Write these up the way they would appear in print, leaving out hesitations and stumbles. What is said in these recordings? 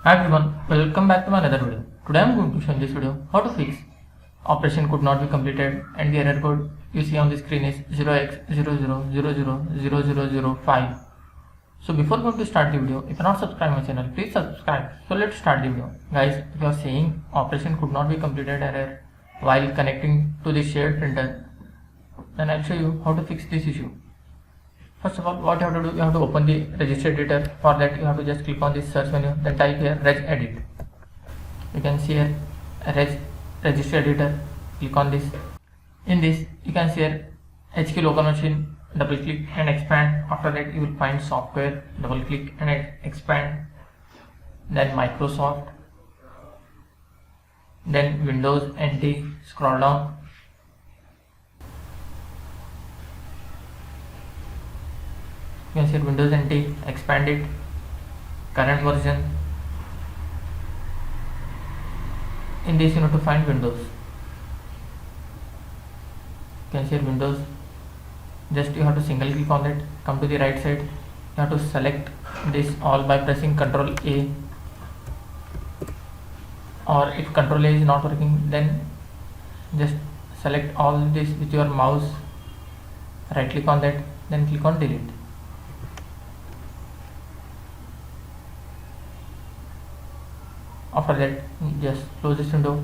Hi everyone, welcome back to my another video. Today I am going to show in this video how to fix operation could not be completed and the error code you see on the screen is 0x00000005. So before going to start the video, if you are not subscribed my channel, please subscribe. So let's start the video. Guys, if you are saying operation could not be completed error while connecting to the shared printer, then I'll show you how to fix this issue. First of all, what you have to do, you have to open the register editor. For that, you have to just click on this search menu, then type here regedit. You can see here register editor. Click on this. In this, you can see here HQ local machine. Double click and expand. After that, you will find software. Double click and expand. Then Microsoft. Then Windows NT. Scroll down. You can see Windows NT, expand it, current version. In this you need to find Windows. You can see Windows, just you have to single click on it, come to the right side, you have to select this all by pressing Ctrl A, or if Ctrl A is not working, then just select all this with your mouse, right click on that, then click on delete. After that, just close this window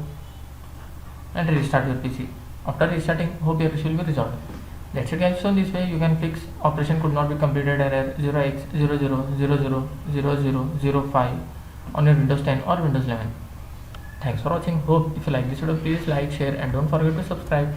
and restart your PC. After restarting, hope your issue will be resolved. That's it guys. So this way you can fix operation could not be completed error 0x00000005 on your Windows 10 or Windows 11. Thanks for watching. Hope if you like this video, please like, share and don't forget to subscribe.